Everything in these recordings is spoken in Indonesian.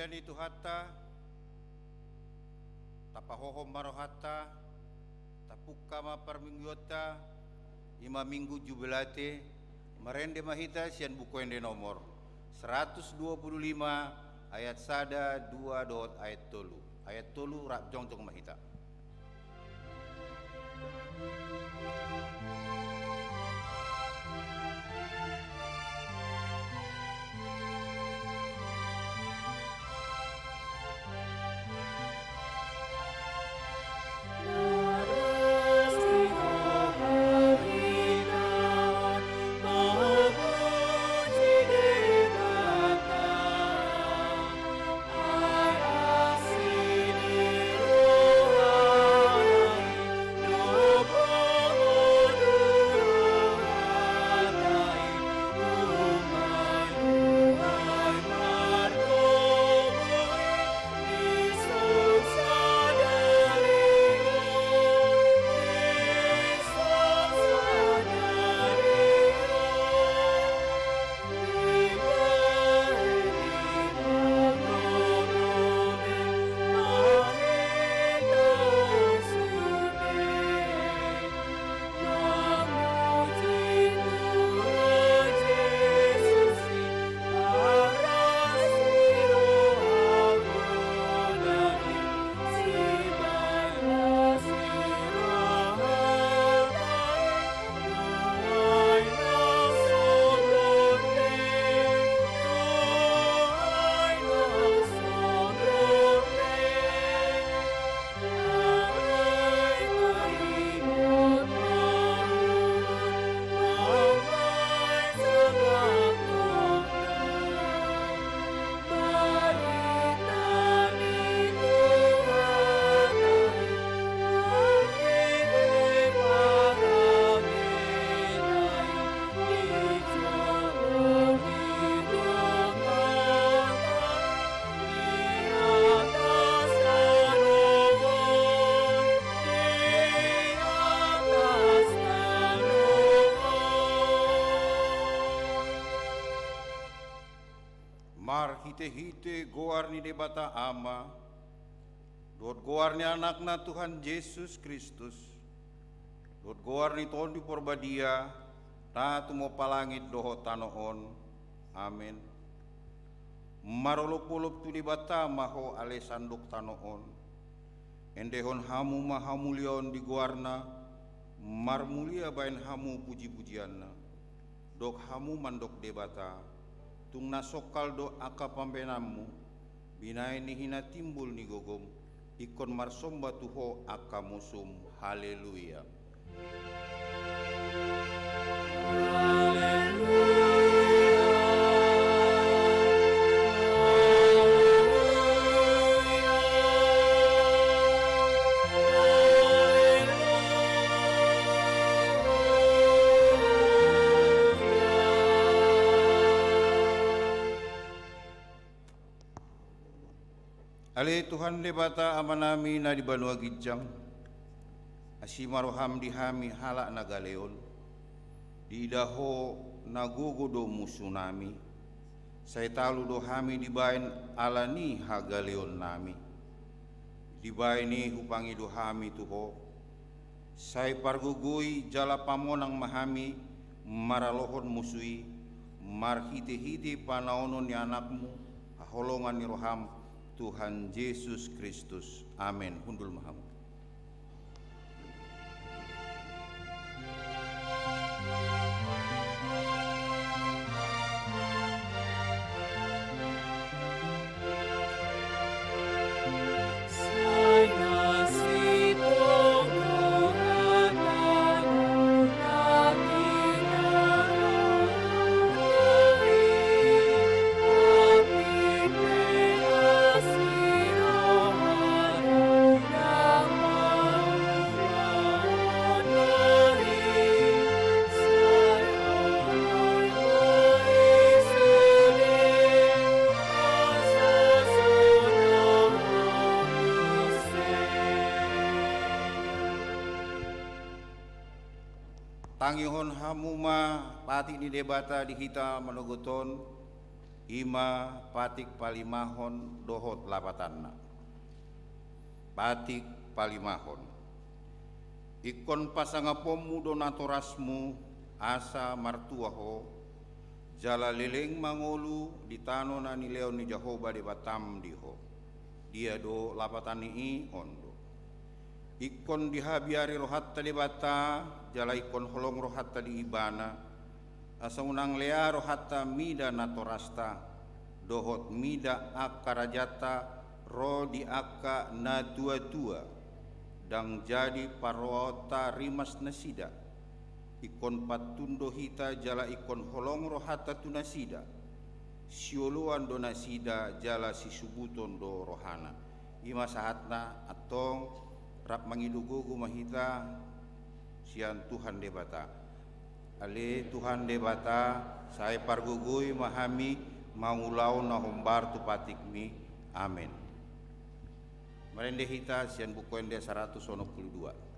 Purian itu hatta tapahoho marohatta tapukama parmingyota ima minggu jubilate merende mahita sian bukuende nomor 125 ayat sada 2 dot ayat tolu rap jong mahita. Mar hite-hite goar ni debata ama, dot goar ni anakna Tuhan Yesus Kristus, dot goar ni Tuhan di porbadia, na tumo palangit doho tanoon, amin. Marolop-olop tu debata maho ale sandok tanoon, endehon hamu mahamulion di goarna, mar mulia bain hamu puji-pujianna, dok hamu mandok debata, tung nasokal do aka pambenamu binai ni hina timbul ni gogom ikon marsomba tuho aka musum. Haleluya. Ale Tuhan debata amanami na di Banua Gijang, asimaroham dihami halak na galeon, di idaho nagogodo musunami, say talu do hami dibain alani ha galeon nami, dibain ni hupangi do hami tuho, say pargugui jala pamonang mahami, maralohon musui, marhite-hite panaonon ni anakmu, haholongan ni roham, Tuhan Yesus Kristus. Amin. Hundul mahamu. Tangihon hamuma pati ni debata di hita manogoton ima patik palimahon dohot lapatanna. Patik palimahon. Ikon pasangapomu donatorasmu asa martuaho jala leleng mangolu di tano na ni leon ni Jahoba di Batam diho. Dia do lapatani i ondo. Ikon dihabiari rohatta di bata jala ikon holong rohatta di ibana. Asa unang lea rohatta mida natorasta dohot mida akarajata ro di akka na tua-tua dang jadi parota rimas nasida ikon patundo hita jala ikon holong rohatta tunasida sioluan do nasida jala sisubuton do rohana ima sahatna atong rap mangidugugu mahita sian Tuhan debata. Ale Tuhan debata saya pargugui mahami maulau na humbar tu patikmi amin. Merende hita sian buku ende 192.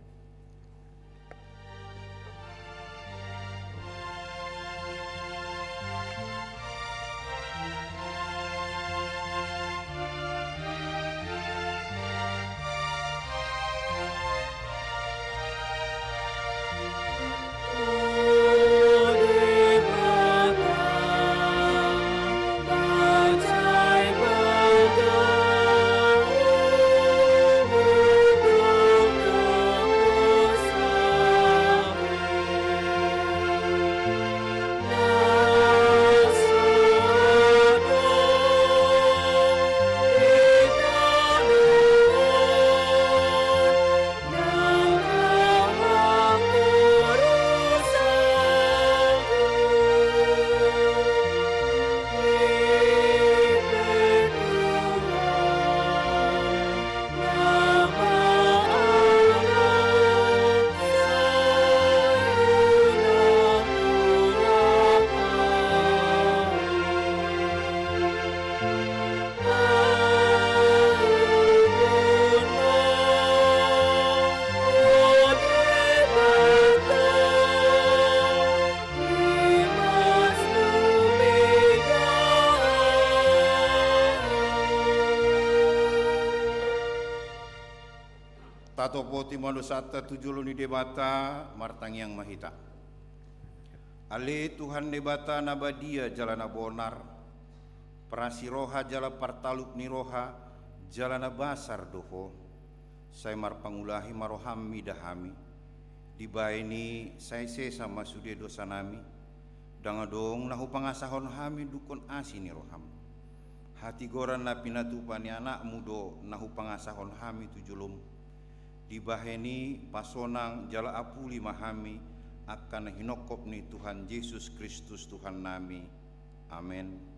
Tato poti manusata tujuluni debata martang yang mahita. Ale Tuhan debata nabadia jalana bonar, prasiroha jala partaluk niroha jalana basar doho. Saya marpangulahi marohami dahami, dibaini saya sama sude dosa nami, dangadong nahu pangasahon hami dukun asini roham. Hati goran na pinatupani anak mudo nahu pangasahon hami tujulum. Dibaheni pasonang jala apuli mahami akan hinokop ni Tuhan Yesus Kristus Tuhan nami. Amin.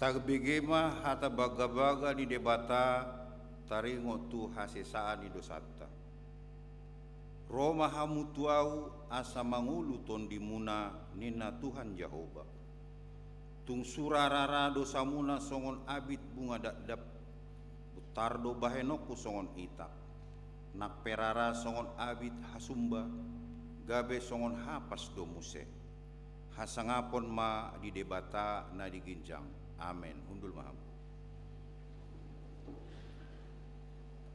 Tagbigema hata baga-baga di debata taringo tu hasesaan di dosata. Roma hamutuau asa mangulu ton dimuna nina Tuhan Jahoba. Tung surarara dosa muna songon abit bunga dakdap. Butardo bahenoku songon itak. Nak perara songon abit hasumba. Gabe songon hapas do muse. Hasangapon ma di debata na diginjang. Amin. Undul maham.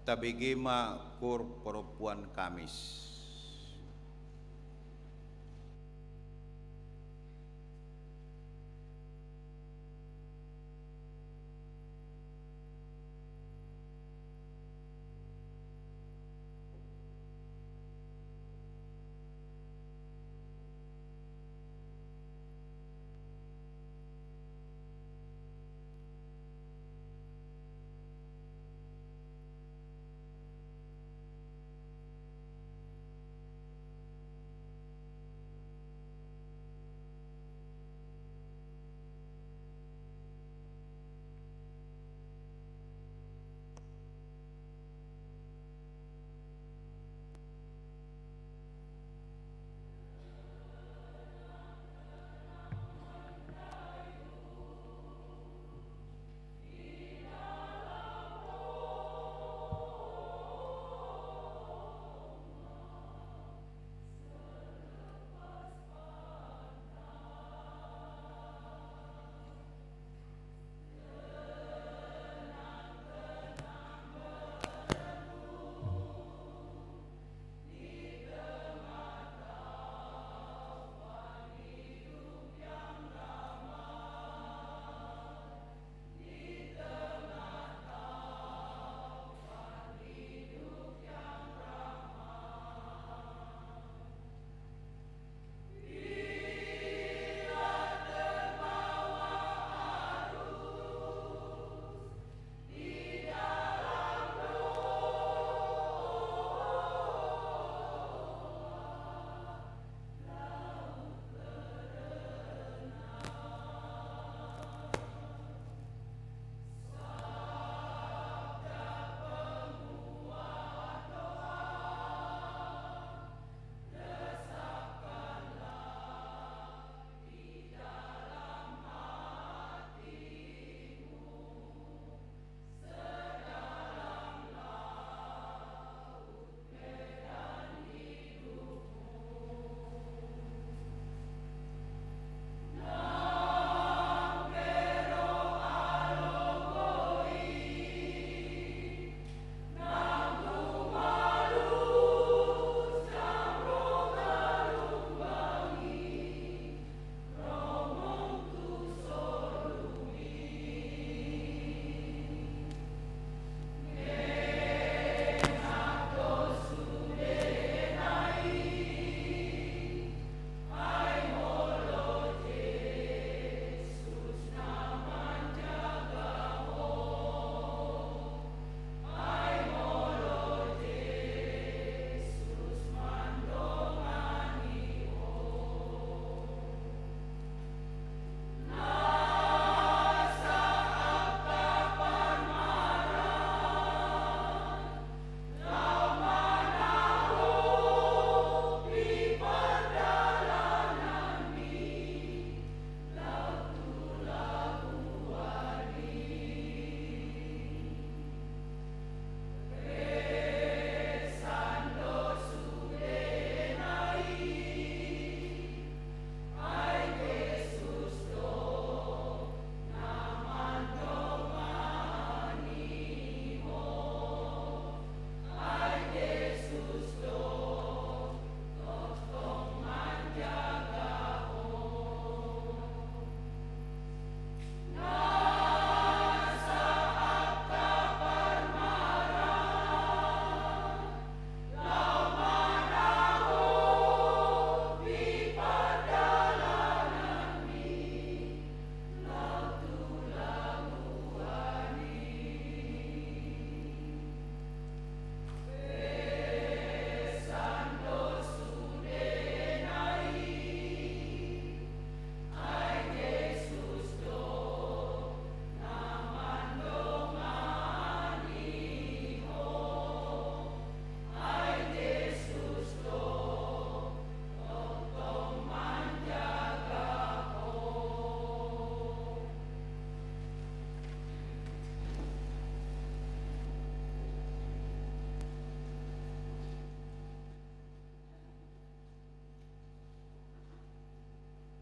Tabegema kor perempuan Kamis.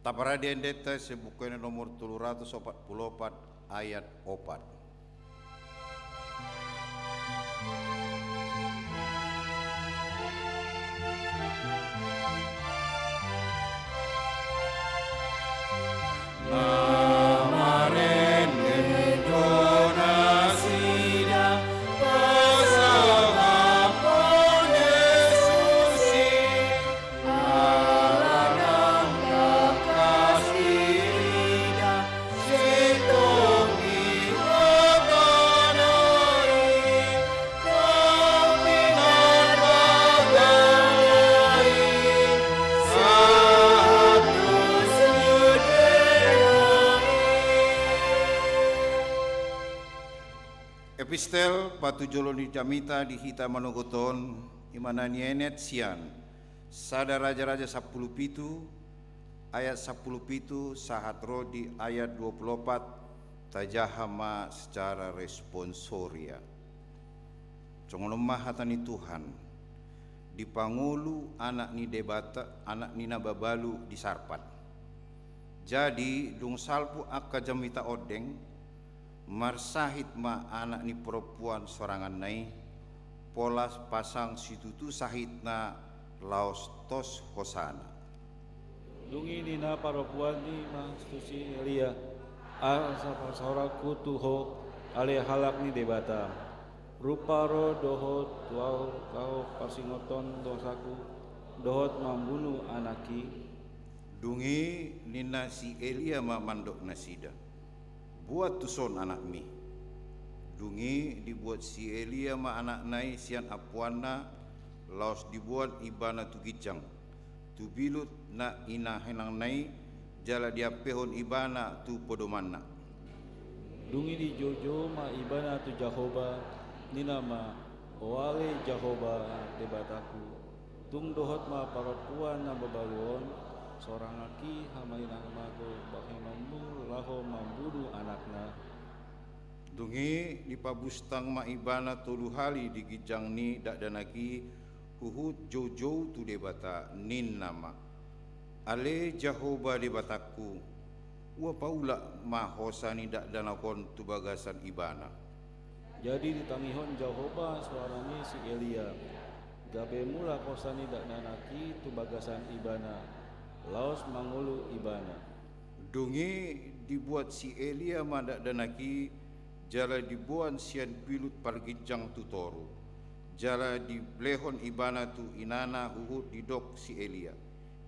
Taparadian deta sebukanya nomor 344 ayat 4. Epistel patujolo ni jamita di hita manogoton imana nienet sian sada raja-raja 10 pitu ayat 10 pitu sahat rodi ayat 24 tajahama secara responsoria. Congonomah hatani Tuhan di pangulu anak ni debata anak ni nababalu di sarpat. Jadi dung salpu akka jamita odeng marsahit ma anak ni perempuan sorangan nai polas pasang situtu sahit na laos tos hosana. Dungi nina perempuan ni mastusi Elia asa pasoraku tuho ale halak ni debata rupa ro dohot tuau kau pasingoton dosaku dohot membunuh anaki. Dungi nina si Elia ma mandok nasida buat tuson anak mi. Dungi dibuat si Elia ma anak nai sian apuana laos dibuat ibana tu gijang tu bilut na ina henang nai jala dia pehon ibana tu podomana. Dungi di jojo ma ibana tu Jahoba nina ma oale Jahoba debataku tung dohot ma perempuan na babaluon seorang laki hamainang mago bakai mambu laho mambudu anakna. Dungi di pabustang ma ibana tolu hali di gijang ni dak danaki huhut jojo tu debata nin nama ale Jahoba debataku wa paula ma hosani dak danakon tu bagasan ibana. Jadi ditangihon Jahoba suaranya si Elia gabe mula hosani dak danaki tu bagasan ibana laos mangulu ibana. Dungi dibuat si Elia madak danaki jala dibuat sian pilut pargijang tutoru jala di blehon ibana tu inana uhud didok si Elia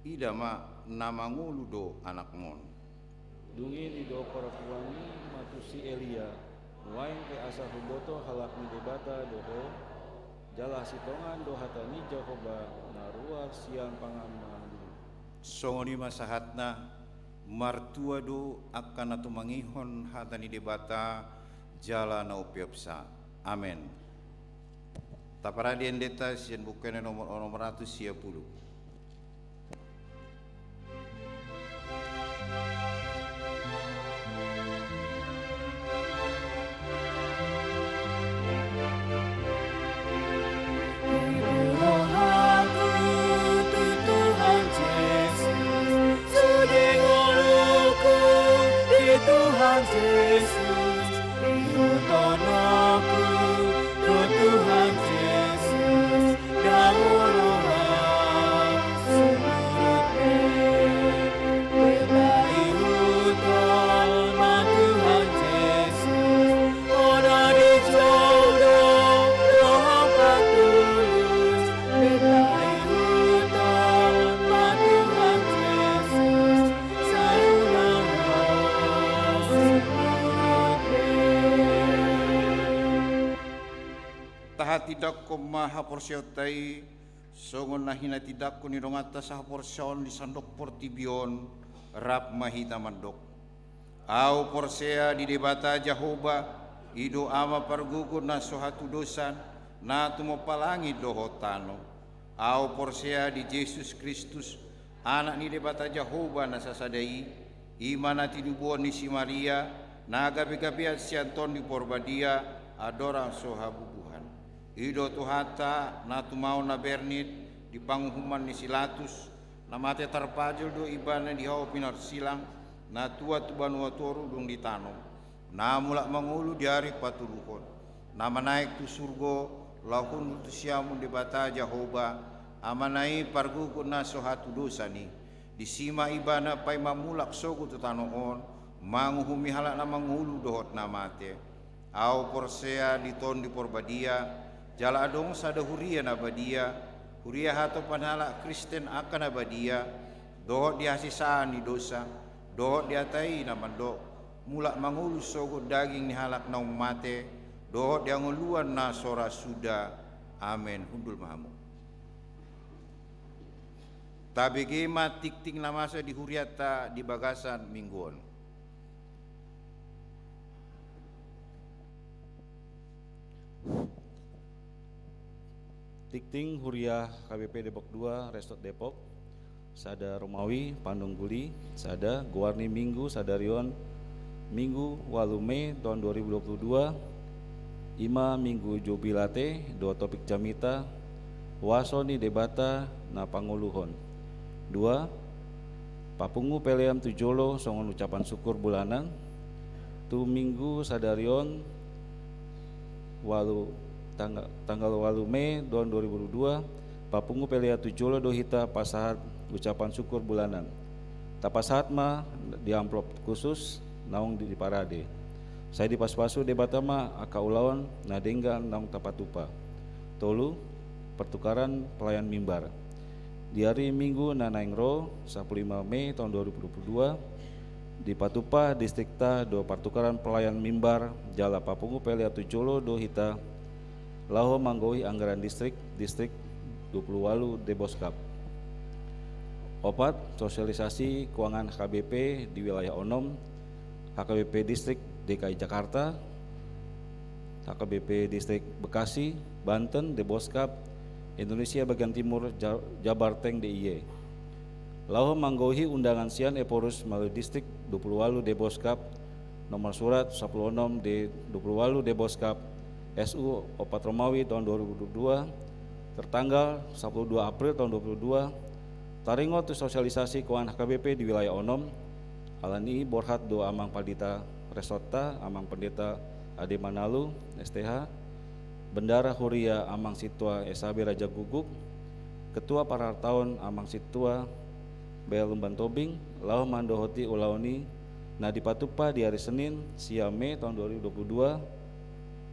idama namangulu do anak mon. Dungi di do perempuan ni matu si Elia wain ke asa huboto halak ni debata doho jala sitongan do hatani Jahoba naruar siang pangaman. Songoni masahatna martua do akan atu mangihon hatani debata jala na upiapsa. Amen. Taparadien deta sian bukene nomor 110. Tuhan Yesus, ikutan aku, Tuhan Yesus, dahululah seluruhnya. Berbagi hutan, Tuhan Yesus, orang dijodoh, doa tulus. Berbagi hutan, Tuhan Yesus, saluran taha tidak ko maha porsiotai songon nahina tidak ko nirongata sa porsion di sandok portibion rap mahita mandok au porsea di debata Jahoba ido ama pargugur na sohatu dosan na tumopalangi dohotano au porsea di Yesus Kristus anak ni debata Jahoba na sasadai imana tinubuan ni si Maria na gabi-gabian si Anton di Porbadia adora sohabubuhan ido tuhata na tumau na bernit di panghuman ni Silatus namate tarpajul do ibana di hau pinar silang na tua tu banua toru dong ditano na mulak mangulu di hari patuluhon nama naik tu surgo lahun tu siamu di bata Jehovah amanai parguku na sohatu dosa ni disima ibana pai mamulak sogu tu tanoon manguhumi halak na mangulu dohot namate au porsea diton di porbadia jala adong sada huria na badia huria hato panhala Kristen akan abadia dohot diasisaan di dosa dohot diatai na mandok mulak mangulu sogo daging ni halak na mate dohot dianguluan na sora suda amen hundul mahamu tabege ma tik-tik na masa di huriata di bagasan mingguan Tikting Huriah KBP Depok 2 Resort Depok Sada Romawi Pandung Guli Sada Guarni Minggu Sadarion Minggu Walume tahun 2022 Ima Minggu Jubilate 2 topik Jamita Wasoni Debata na Panguluhon 2 Papungu Peleam Tujolo songon ucapan syukur bulanan Tu Minggu Sadarion Walu tanggal 8 Mei tahun 2022 Papungu Pelea Tujolo dohita pasahat ucapan syukur bulanan tapasahat ma di amplop khusus naung di parade saya di pas-pasu debatama aka ulawan na dengga naung tapatupa tolu pertukaran pelayan mimbar di hari Minggu na naingro 15 Mei tahun 2022 di Patupa distrikta do pertukaran pelayan mimbar jala Papungu Pelea Tujolo dohita Laho Manggohi anggaran distrik 28 Deboskap. Opat sosialisasi keuangan HKBP di wilayah Onom, HKBP distrik DKI Jakarta, HKBP distrik Bekasi, Banten, Deboskap, Indonesia bagian timur Jabarteng DIY. Laho Manggohi undangan sian Eporus melalui distrik 28 Deboskap, nomor surat 16 D 28 Deboskap. SU Opat Romawi tahun 2022 tertanggal 12 April tahun 2022 taringo tu sosialisasi keuangan HKBP di wilayah Onom alani borhat do amang Paldita Resota amang pendeta Ade Manalu STH Bendara Huria amang Situa SAB Raja Guguk Ketua para tahun amang Situa Bel Lumban Tobing lau mandohoti ulauni na dipatupa di hari Senin sia Mei tahun 2022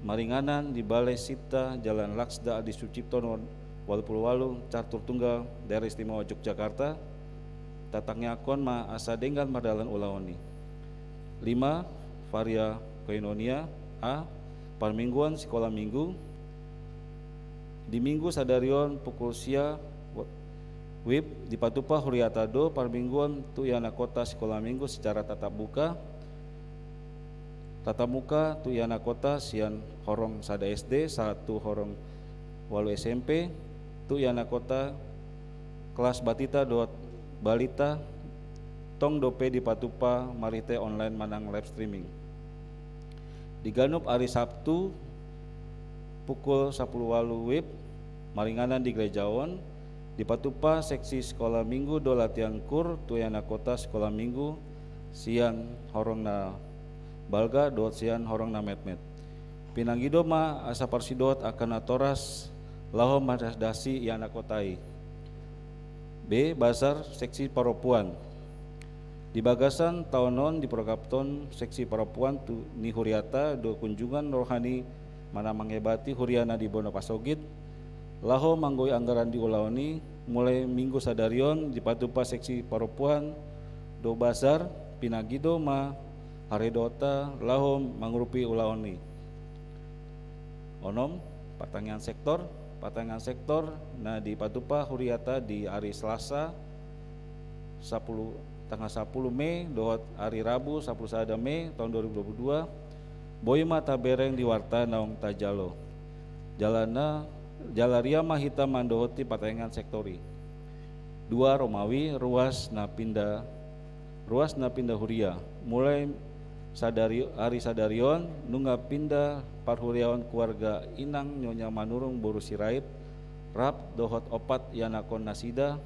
Maringanan di Balai Sita Jalan Laksda Adi Sucipto nomor 88 Catur Tunggal Daerah Istimewa Yogyakarta tatangnya akon ma asa denggan madalan ulaoni 5 Varia Koinonia A Parmingguan Sekolah Minggu di Minggu Sadarion pukul sia WIB di Patupa Huriatado Parmingguan tu yana kota Sekolah Minggu secara tatap muka Tatap muka tu yana kota sian horong sada SD, 1 horong walu SMP, tu yana kota kelas batita dot balita tong dope di Patupa marite online manang live streaming. Di Ganup hari Sabtu pukul 10 walu WIB maringanan di Gerejawan di Patupa seksi sekolah minggu do latihan kur tu yana kota sekolah minggu sian horong na balga dot sian horong na metmet pinanggido ma asa parsidot akan atoras laho madasdasi yana kotai. B bazar seksi paropuan di Bagasan tahunon di Prokapton seksi paropuan tu ni huriata do kunjungan rohani mana mengebati huriana di Bono Pasogit laho manggoi anggaran di ulaoni mulai Minggu Sadarion di Patupa seksi paropuan do bazar pinagido ma haredota laho mangrupi ulaoni Onom patangan sektor nah di Patupa huriata di hari Selasa tanggal 10 Mei dohot hari Rabu 11 Mei tahun 2022 boima tabereng di warta naung tajalo jalana jalaria mahita mandohoti patangan sektori 2 Romawi ruas na pindah huria mulai hari Sadarion nungga pindah parhuriawan keluarga inang nyonya manurung boru sirait rap dohot opat yanakon nasida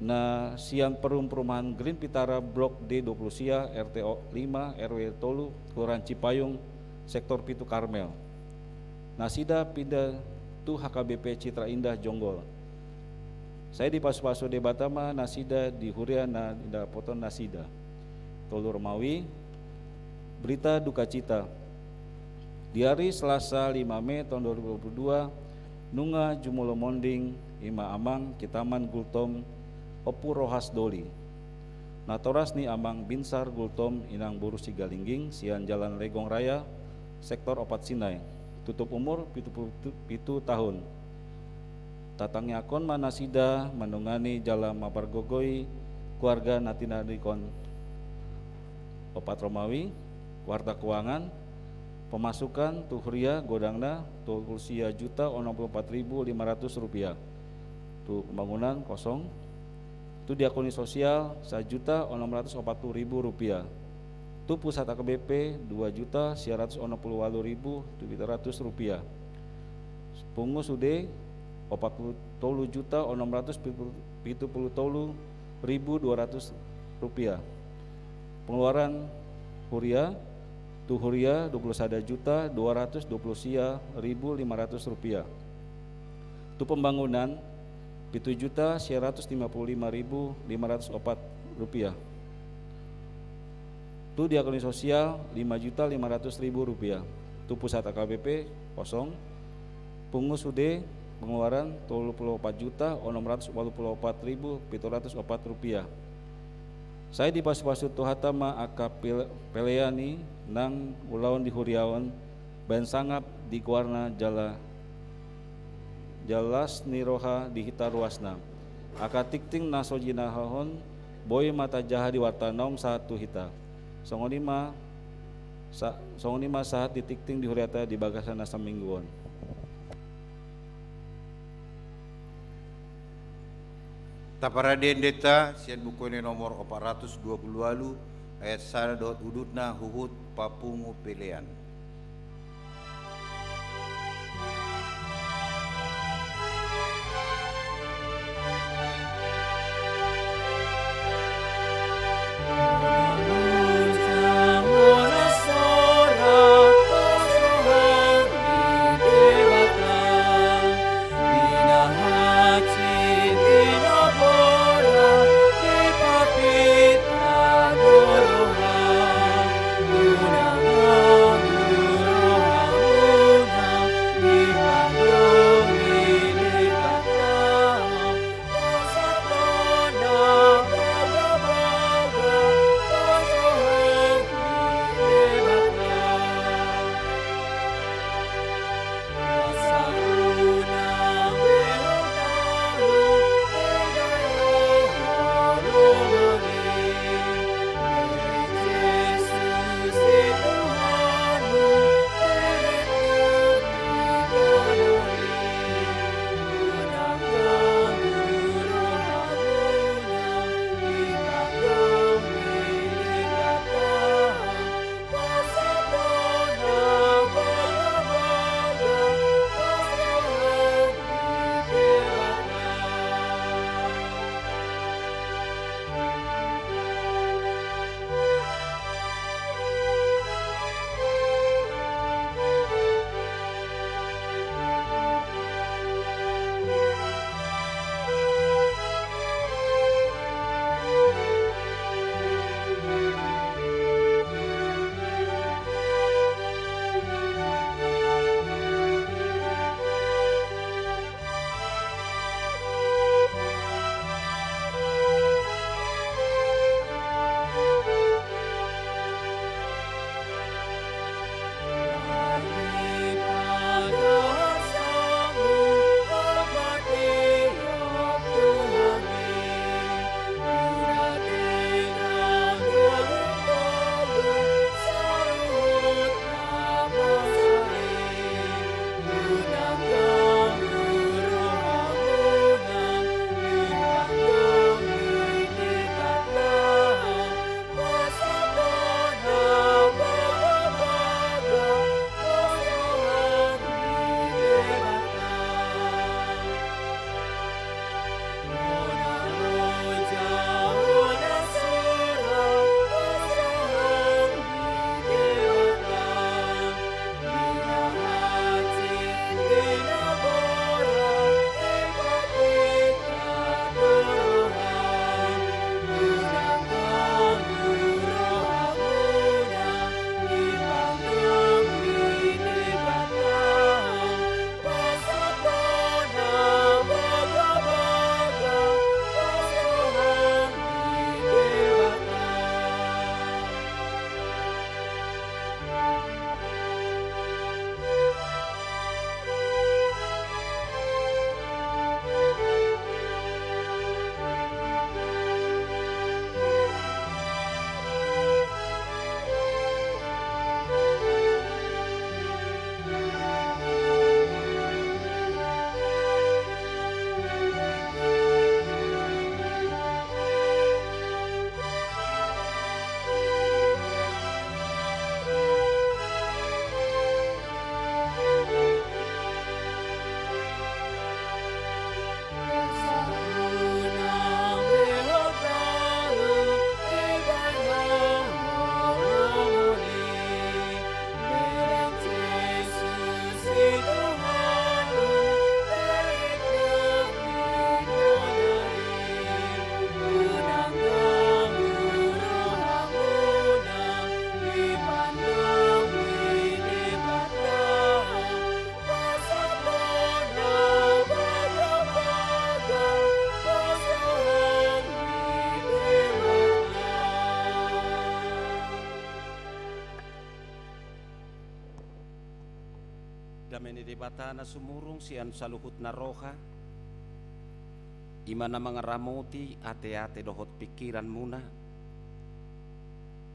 na sian perum perumahan Green Pitara Blok D20 Sia RT 5 RW Tolu Kelurahan Cipayung Sektor Pitu Karmel. Nasida pindah tu HKBP Citra Indah Jonggol. Saya di pasu-pasu debatama nasida di huria na indah poton nasida. Tolu Romawi. Berita duka cita. Di hari Selasa 5 Mei tahun 2022 nunga jumulo monding ima amang kitaman gultom opu rohas doli. Natoras ni amang binsar gultom inang buru sigalingging sian jalan Legong Raya sektor Opat Sinai. Tutup umur 77 tahun. Tatangnya akon manasida menungani jalan mapargogoi keluarga natina dikon Opat Romawi, warta keuangan, pemasukan tuhria godangna tu usia juta 64.500 rupiah. Tu pembangunan kosong. Tu diakoni sosial 1.640.000 rupiah. Tu pusat AKBP 2.148.700 rupiah. Pungus ude 40.670.200 rupiah. Pengeluaran huria tu huria 21.220.500 rupiah. Tu pembangunan 7.155.504 rupiah. Tu diakoni sosial 5.500.000 rupiah. Tu pusat AKBP kosong. Pungus UD pengeluaran 24.644.704 rupiah. Saya di pasu-pasu tuhatama akap peleani nang ulawan di huriawan ban sangap di kuarna jalas niroha di hita ruasna. Aka tikting nasojina hahon boy mata jaha di wartanong satu hita. Songonima saat ditikting di huriata di bagasan asam mingguan. Taparaden deta sian buku ini nomor 420 ayat 1 hudutna huhut papungu pilihan. Una kami ni dibata na sumurong siyan sa luhut na roha. Ima na mga ramuti ate-ate dohot pikiran muna.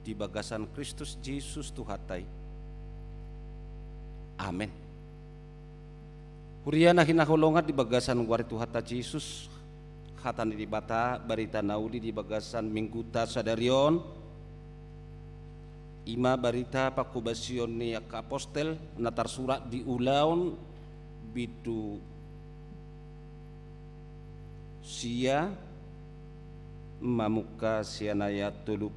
Di bagasan Kristus Jesus Tuhatay. Amen. Huria na hinahulongan di bagasan wari Tuhata Jesus. Hatan di bata barita nauli di bagasan mingguta sadarion. Ima barita pakubasion ni apostel na tarsurat di ulaon bidu sia mamuka sianaya 36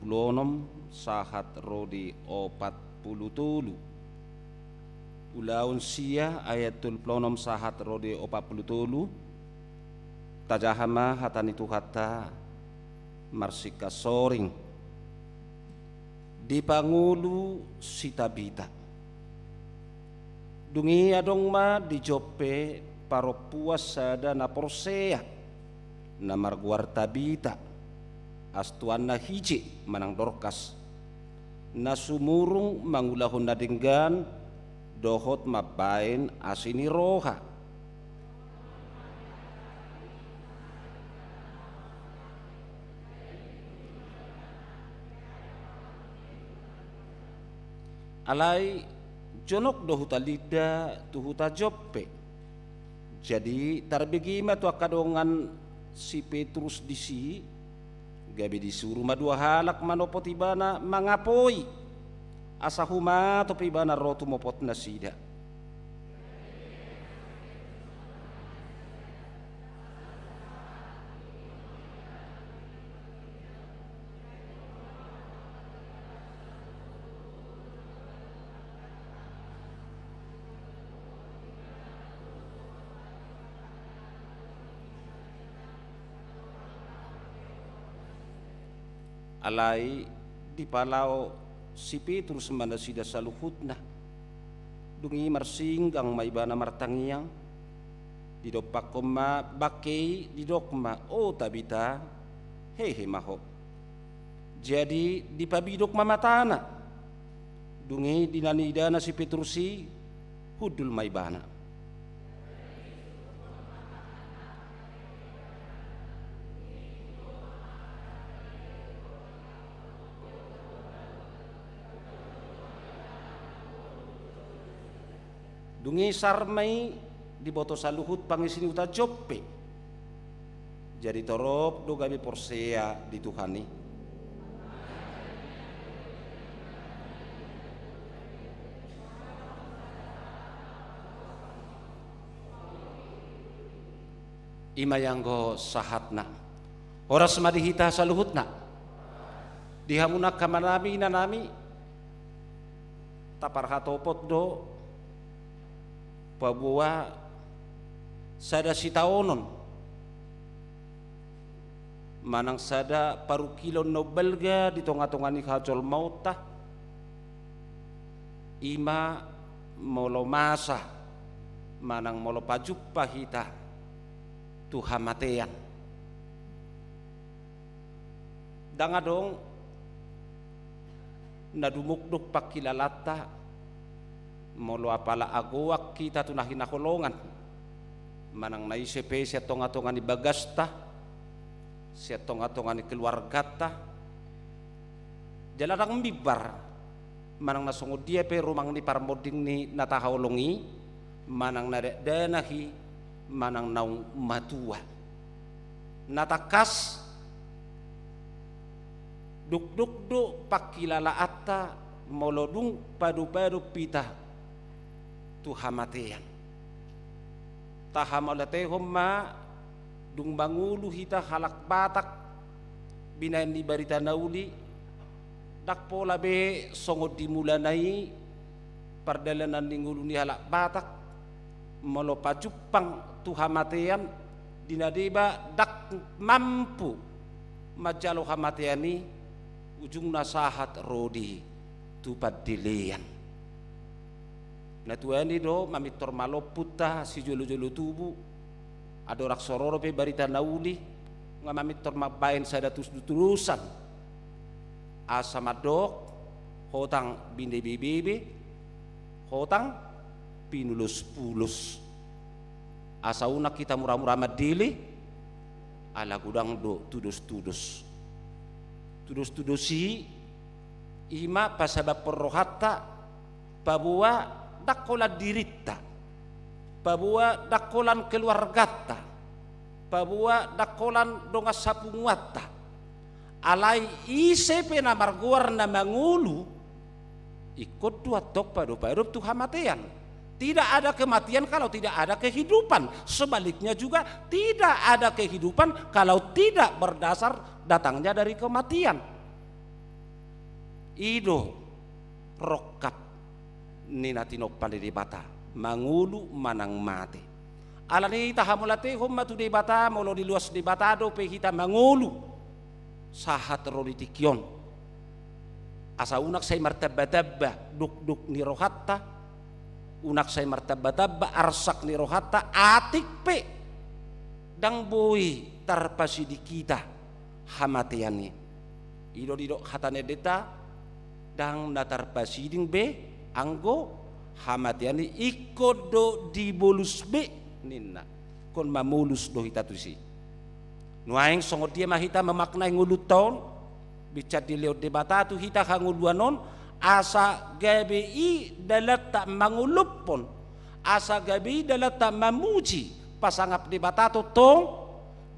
sahat rodi 40 ulaon sia ayat 36 sahat rodi 40 tajahama hatani Tuhata marsika soring di Pangulu si Tabita. Dungi adong ma di Joppe paro puas sada na Porsea na marguar Tabita astuan na hiji manang Dorkas na sumurung mangulahon na dinggan dohot mabain asini roha. Alai jonok dohuta lida tuhuta Joppe. Jadi tarbegima tu akadongan si Petrus disi gabe disuruh madua halak manopot ibana mangapoi asahuma to ibana rotu mopot nasida. Alai di palau si Petrus mana sida saluhutna dungi marsinggang maibana martangiang di dopak koma bakei di dokma oh Tabita hehe maho jadi di pabidok mamatana dungi dinanidana si Petrusi hudul maibana. Dungi sarmai di boto saluhut pangisini uta Joppe. Jadi torop do gabe Porsea di Tuhani. Imayanggo sahatna. Oras madihita saluhutna. Dihamunak kamanami nanami. Tapar hatopot do pabuwa sada sitaonon manang sada paru kilon no belga di tonga-tongani hajol mauta ima molo masa manang molo pajuppa hita tuhamatean dangadong nadumukduk pakilalata molo apala agoak kita tunahin nakolongan manang naisepe siya tonga-tonga ni bagasta siya tonga-tonga ni keluargata jalarang bibar manang nasungod dia pe rumang ni parmoding ni natahawlongi manang nadanahi manang naung matua natakas duk-duk pakilala atta molodung padu-padu pita tuhamatean tahamalate homma dung bangulu hita halak batak binain di barita nauli dak pola be songod dimulanai pardalanan ningulu ni halak batak molo pajupang tuhamatean dinadeba dak mampu majalo hamateani ujung nasahat rodi tupad dilean na tuani do mamitor maloputa si jolo-jolo tubu ado rak sororo pe barita nauli nga mamitor mabain sada turusan asa madok hotang binde bibebe hotang pinulus-pulus. Asa una kita murah-murah madili, ala gudang do tudus-tudus. Tudus-tudusi ima pasabab perrohata babua dakola dirita, babua dakolan keluargata, babua dakolan donga sapungwata, alai ise pena marguar na mangulu ikut dua tok padu tu kematian. Tidak ada kematian kalau tidak ada kehidupan. Sebaliknya juga tidak ada kehidupan kalau tidak berdasar datangnya dari kematian. Ido rokap nina tinopan di bata mangulu manang mati. Alani tahamulate humma tu di bata molo di luas di bata do pe kita mangulu sahat rolitikion. Asa unak say martabba duk ni rohatta, unak say martabba arsak ni rohatta atik pe dang boy tarpasi di kita hamatiani. Ido dido hatane deta dang datar pasiding be anggo hamatiani ikodo di bolus be ninna kon mamulus do hitatusi nuaing songot dia mahita memaknai ngulut taon bicat di leo debata tu hita kanguluanon asa gabi dalat tak mangulupon asa gabi dalat tak mamuji pasangap debata tu tong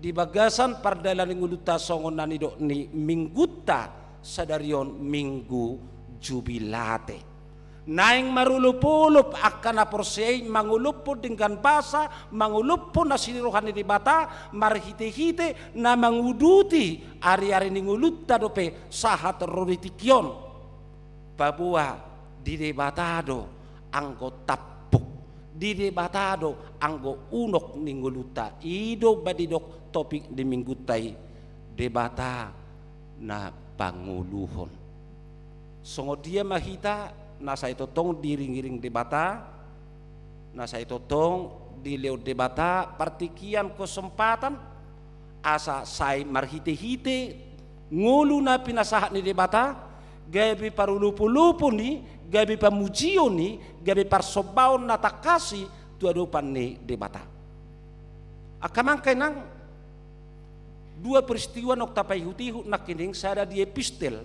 di bagasan pardalan nguluta songon nanido ni mingguta sadarion minggu jubilate naing marulupulup akan aporsei mangulupun dengan basa mangulupun na sinirohan di bata marhite-hite na manguduti ari-ari ningulutta dope sahat roritikion babua di debatado anggo tapuk di debatado anggo unok ninguluta ido badidok topik di minggutai debata na panguluhon songo dia mahita nasa itu tong diring-iring debata nasa itu tong di leo debata partikian kesempatan asa sai marhite-hite ngulu na pinasahat ni debata gabi parulupu-lupu ni gabi pamujio ni gabi parsobaon na takasi tuadupan ni debata akamang kenang dua peristiwa nok tapai hutihu nak kining sada di epistel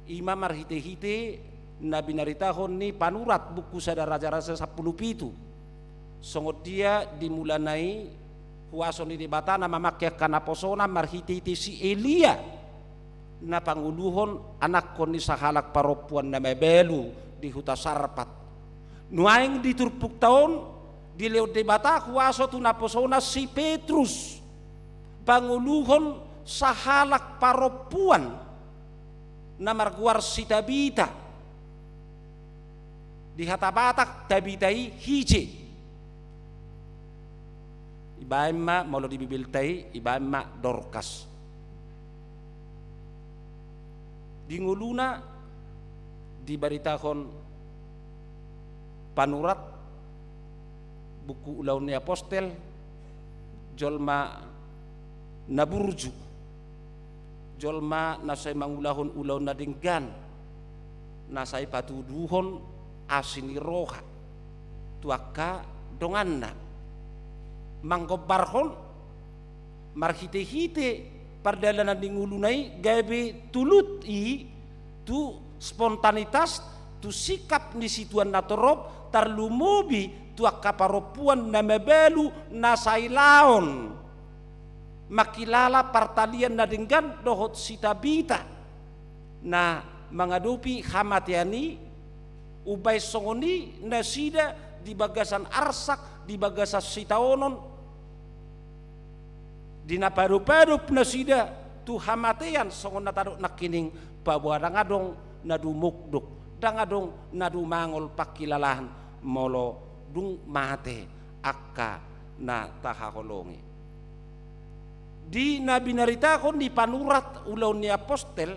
ima marhite-hite nabi naritahon ni panurat buku sada raja-raja 10 pitu songot dia dimulanai huason ni debata na mamakya kanaposona marhite-hite si Elia na panguluhon anak kon ni sahalak paropuan na mebelu di huta sarpat nuaing diturpuk taon di leo debata huaso tu naposona si Petrus panguluhon sahalak paropuan na marguar si Tabita di hatabatak Tabitai hije ibaimma molo dibibiltai ibaimma Dorkas di nguluna dibaritahon panurat buku ulaun ni apostel jolma naburju jolma nasai mangulahon ulaun nadinggan nasai patuduhon asini roha tuaka donganna manggobarhon marhite-hite pardalanan dingulunai gabe tulut i tu spontanitas tu sikap ni situan natorob tarlumubi tuaka paropuan na mebelu nasai laon makilala partalian na dinggan dohot si Tabita na mengadupi hamatiani ubay songoni na sida di bagasan arsak di bagasan sitaonon di naparup-parup na sida tu hamatian songon natadok nakining babwa dangadong nadumukduk dangadong nadumangol pakilalahan molo dung mate akka na tahakolongi di nabi naritakon di panurat ulaun ni apostel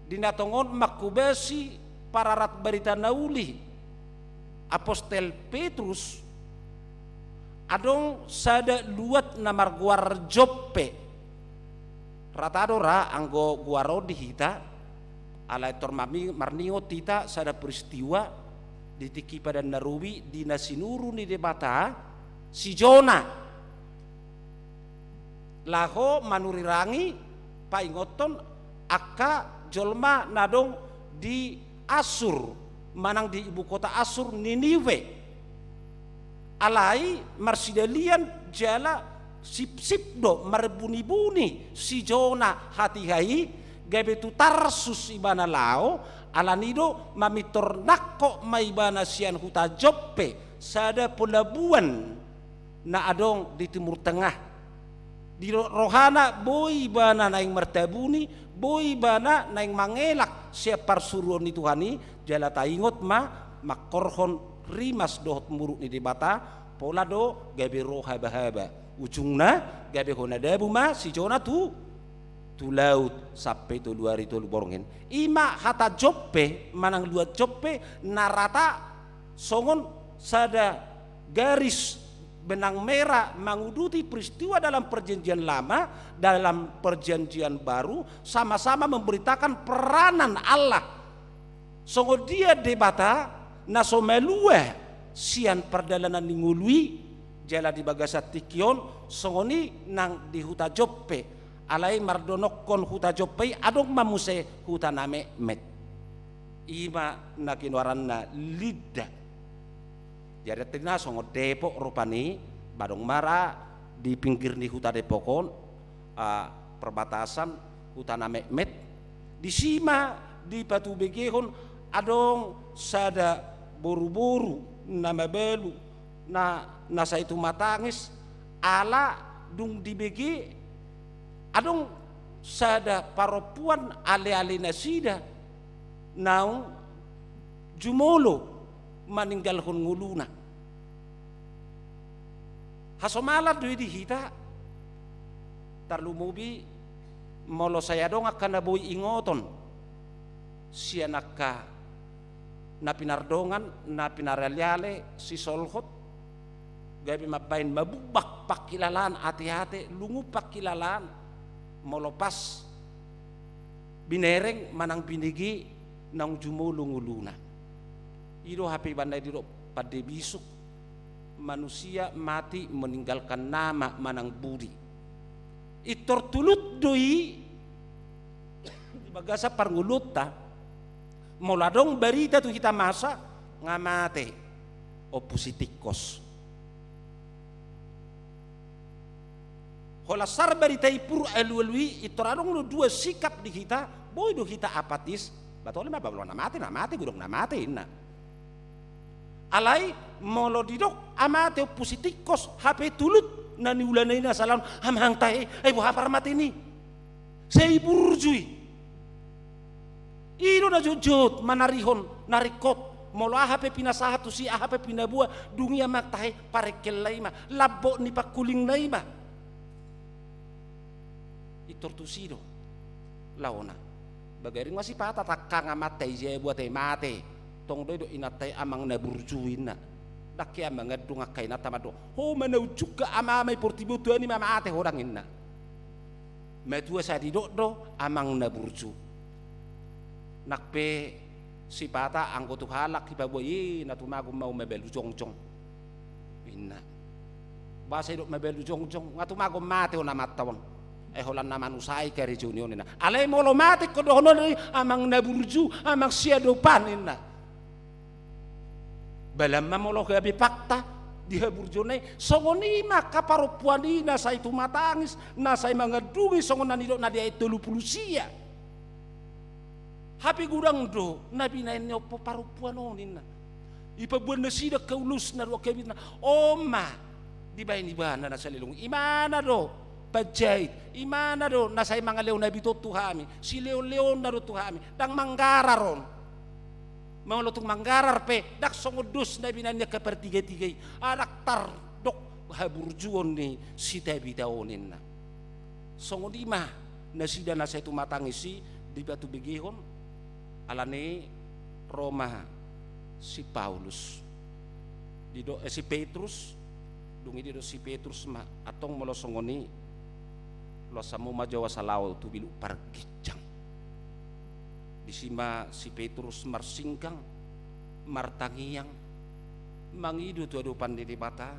dinatongon makubesi pararat berita nauli apostel Petrus adong sada luat na marguar Joppe ratadora anggo guaro di hita alai tormami marningo tita sada peristiwa ditiki pada naruwi di nasinuru ni debata si Jona laho manurirangi paingoton aka jolma nadong di Asur manang di ibu kota Asur Niniwe alai marsidalian jala sip-sip do marbuni-buni si Jona hati-hai gabe tu Tarsus ibana lao alanido mamitor nakko maibana sian huta Joppe sada pelabuhan na adong di Timur Tengah di rohana boy bana naing mertabuni boy bana naing mangelak siap parsuruan itu hani jala taingot makorhon rimas dohot muruk ni debata pola do gabe roha bahaba ujungna gabe hona dabu si Jona tu laut sampai tu luar itu borongin ima hata Joppe manang luar Joppe narata songon sada garis benang merah menguduti peristiwa dalam perjanjian lama dalam perjanjian baru sama-sama memberitakan peranan Allah songo dia debata naso melue sian perdalanan ningului jala di bagasa tikion songo ni nang di huta Joppe alai mardonokon huta Joppe adong mamuse huta name met ima nakinwaranna lidah jadi tina songo Depok rupani badong mara di pinggir di huta Depokon perbatasan huta name met di sima di Patu Begehon adong sada boru-boru nama belu na sa itu matangis ala dung di bege adong sada paropuan ale-ale nasida naung jumolo maninggal hon nguluna hasomalat dui di hita tarlumubi molo saya dong akan naboy ingoton sianaka na pinardongan na pinaralyale si solhot gabi mabain mabubak pakilalan ati-ati lungu pakilalan molopas binereng manang binigi nang jumulung uluna iro hape bandai diro pada bisuk manusia mati meninggalkan nama manang budi itor tulut doi di bagasa parnguluta moladong berita tu kita masa ngamate opusitikos holasar berita ipur elui itorarong lu dua sikap di kita boy do kita apatis batole mah bablo namate gudong namate inna alai molo didok amate opusitikos HP tulut nani ulana ina salam hamhang tae bu hapar mati ni sei burjui iro na jujut manarihon narikot molo HP pinasaha tu si HP pinabua dunia mak tae parekel laima labbo ni pakuling laima itortusido laona bagaring masih patah takang amate je buat mate tong do inatai amang na burjuina dakya mangadung akay na tamado ho manau juga amamay portibo tuani mama ate orang inna metua sa di do amang na burju nakpe si pata angko tu halak ibaboy na tumago mau mebelu jongjong inna basa do mebelu jongjong ngatumago mate ona matawan holan na manusay kari junior nina alay molo mate ko do amang na burju amang sia do paninna balam mamolo gabi fakta dia burjone songoni maka paropuani na sa itu matangis na sa mangadungi songonan nidok na dia itu lupulusia hapi gudang do nabi na inyo paropuan onin na ipabuan na sida kaulus na do kebit na oma di bayin ibana na sa lilong imana do pajait imana do na sa mga leon na bito tuhami si leon na do tuhami dang manggararon mau lutung manggarar pe dak songudus na binanya ke pertiga-tiga anak tar dok haburjuon ni si tabi taonin na songudima na sida na sa itu matangisi di Batu Begehon alane Roma si Paulus dido si Petrus dungi dido si Petrus ma atong molo songoni lo samu majawa salao tu bilu pargicang di sima si Petrus marsingkang martangiang mangidu tu adupan di bata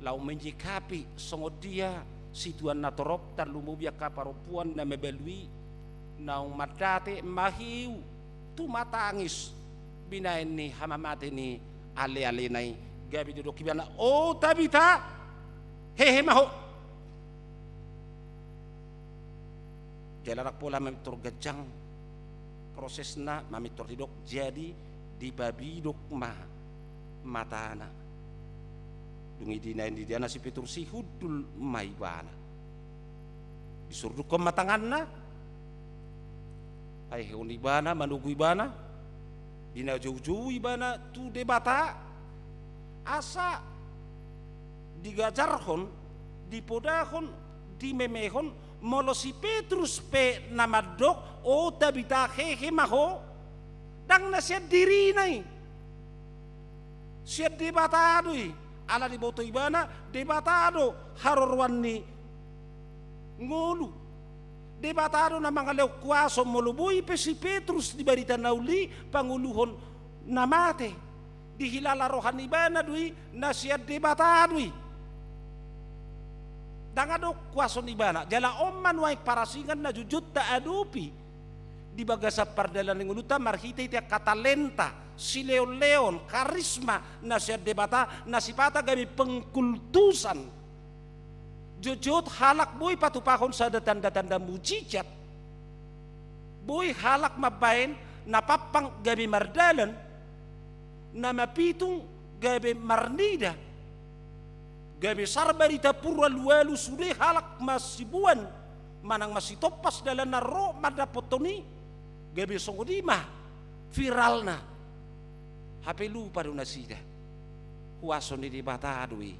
lau menjikapi songod dia situan natorop tar lumubia kaparopuan na mebelui naung madate mahiu tu matangis binain ni hamamate ni ale-ale nai gabi duduk kibana oh Tabita hehe maho jalarak pola mamitor gajang prosesna mamitor tidok jadi di babidok matana dungi dinain di diana si Petrus si hudul maibana disurdukkan matanganna ay heun ibana manugu ibana dina jauh-jauh ibana tu debata asa digajarhon dipodahon dimemehon molo si Petrus pe namadok o Tabita hehe maho dang na siya diri nai siya debata adui ala di boto ibana debatado harorwan ni ngulu debatado na mga lew kwaso moluboy pe si Petrus di barita nauli panguluhon namate dihilala rohan ibana dui na siya debatadui dangado kwaso ibana jala omman way parasingan na jujut ta adupi di bagasa pardalan ng uluta marhita iti katalenta si leon karisma na siya debata na si pata gabi pengkultusan jujut halak boy patupakon sa tanda-tanda mujizat boy halak mabain napapang gabi mardalan na mapitong gabi marnida gabi sarbarita pura luwalu sude halak masibuan manang masitopas dalan na ro madapotoni gabi songodima viral na hape lupa do nasida huason di bata adui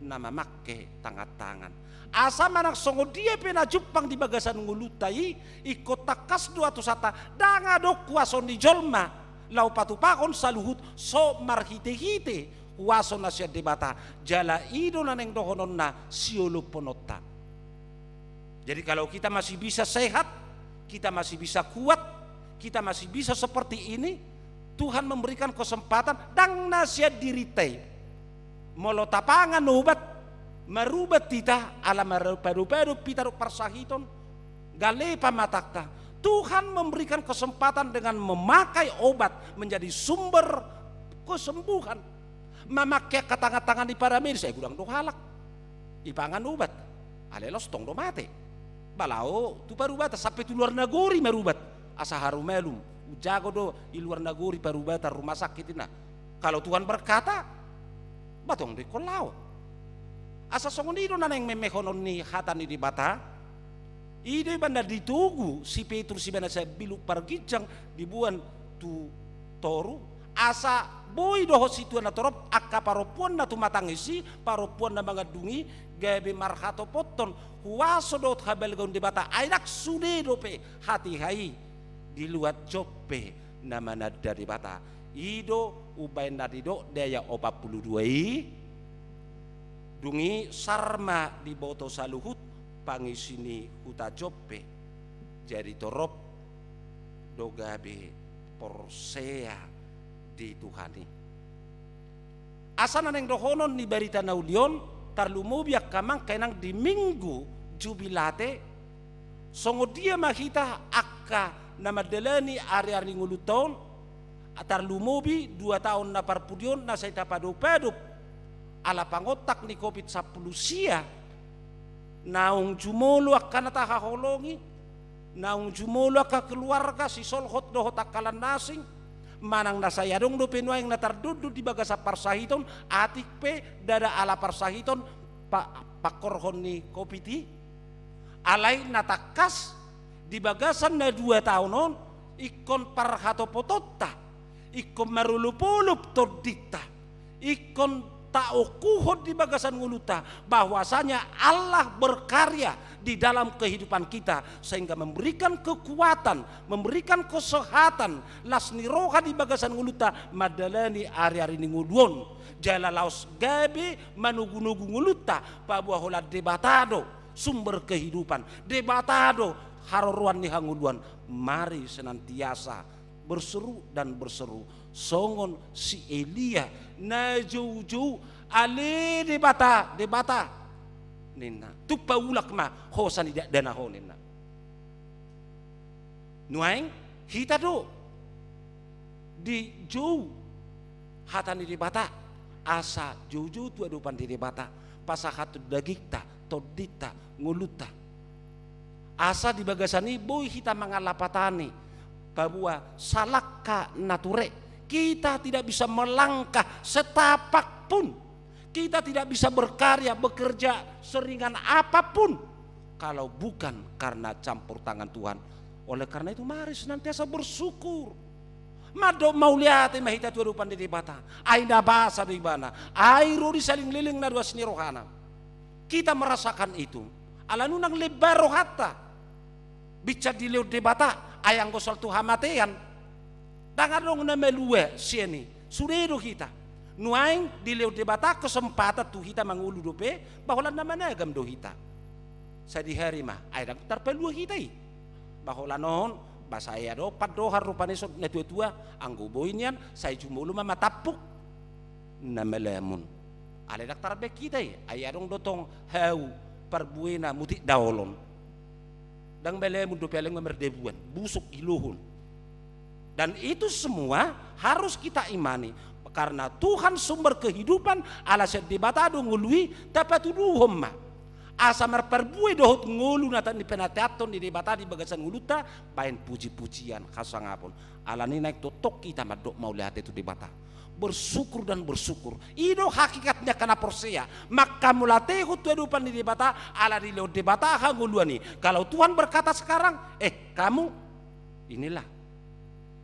nama makke tangan-tangan asa manang songodia penajupang di bagasan ngulutai ikot takas dua tu sata danga dok huason di jolma lau patupakon saluhut so marhite-hite huason nasya debata jala ido naneng dohonon na siolo ponota. Jadi kalau kita masih bisa sehat, kita masih bisa kuat, kita masih bisa seperti ini, Tuhan memberikan kesempatan dang nasya diritai molo tapangan ubat marubat tita ala maruparu pitaru parsahiton gale pamatakta. Tuhan memberikan kesempatan dengan memakai obat menjadi sumber kesembuhan. Memakai tangan-tangan di para medis saya gudang do halak ipangan obat alelos tong do mate balao tu parubat sampai tu luar negeri marubat asa harumelum jago do di luar negeri parubat rumah sakit ina kalau Tuhan berkata batong di kolau asa songonido naneng memehonon ni hatani di bata ide banda ditugu si Petrus si banda saya bilu pargijang dibuan tu toru asa boy doho situan na torop akka paropuan na tumatangisi paropuan na mga dungi gabe marhato poton huwaso dot habel gaun debata ainak sude dope hati hai diluat jope na manada debata ido ubay na dido daya 42 dungi sarma di boto saluhut pangisini huta jope jadi torop dogabe porsea di Tuhani asana neng dohonon ni barita naulion tarlumubiak kamang kainang di minggu jubilate songo dia mahita akka na madelani ari-ari nguluton tarlumubi 2 tahun na parpudion na sa itapadup-padup ala pangotak ni COVID 10 sia naung jumolo akka natahaholongi naung jumolo akka keluarga si solhot dohot akalan nasing manang nasayadong do penuaing natardudu di bagasa parsahiton atik pe dada ala parsahiton pakorhon ni kopiti alay natakas di bagasan na 2 tahunon ikon parhato pototta ikon marulupulup tordita ikon taukuhod di bagasan nguluta bahwasanya Allah berkarya di dalam kehidupan kita sehingga memberikan kekuatan, memberikan kesehatan lasni roha di bagasan nguluta madalani ari-ari ni nguluon jala laos gabe manugu-nugu nguluta pabuahola debatado sumber kehidupan debatado haroruan ni hanguluan mari senantiasa berseru dan berseru. Songon si Elia na jauh-jauh ale debata nina tupa ulak ma hosan tidak dana ho nina nuaing hita do di jauh hatan di debata asa jauh-jauh tu adupan di debata pasahatu dagikta todita nguluta asa di bagasani boy hita mangalapatani bahwa salaka nature kita tidak bisa melangkah setapak pun, kita tidak bisa berkarya bekerja seringan apapun kalau bukan karena campur tangan Tuhan. Oleh karena itu mari senantiasa bersyukur. Mado mau lihat mahita tuarupan di bata, aina bahasa di bana, airo di saling liling na dua seni rohana. Kita merasakan itu. Alanunang lebar rohata, bicara di lewat debata, ayang gosol Tuhan matean. Dangan dong na melue sieni, suredo kita. Nuaing di lewat debata kesempatan tu kita mangulu dope, bahwa nama nagam do kita. Sa di hari mah, ayang terpelu kita i. Bahwa non bahasa ayah do padohar rupane so na tua anggo boinian saya cuma lu mama tapuk na melemun. Ale dak tarbe kita i, ayah dong dotong heu perbuena muti daolon. Dang melemun do peleng merdebuan, busuk iluhun. Dan itu semua harus kita imani karena Tuhan sumber kehidupan ala sedibata do ngului dapat tuduhom ma asa merperbui dohot ngulu natan di penateaton di debata di bagasan nguluta bain puji-pujian kasangapun ala ni naik totok kita madok mau lihat itu debata bersyukur dan bersyukur itu hakikatnya karena persea maka mulate hutu kehidupan di debata ala di lewat debata nguluani kalau Tuhan berkata sekarang kamu inilah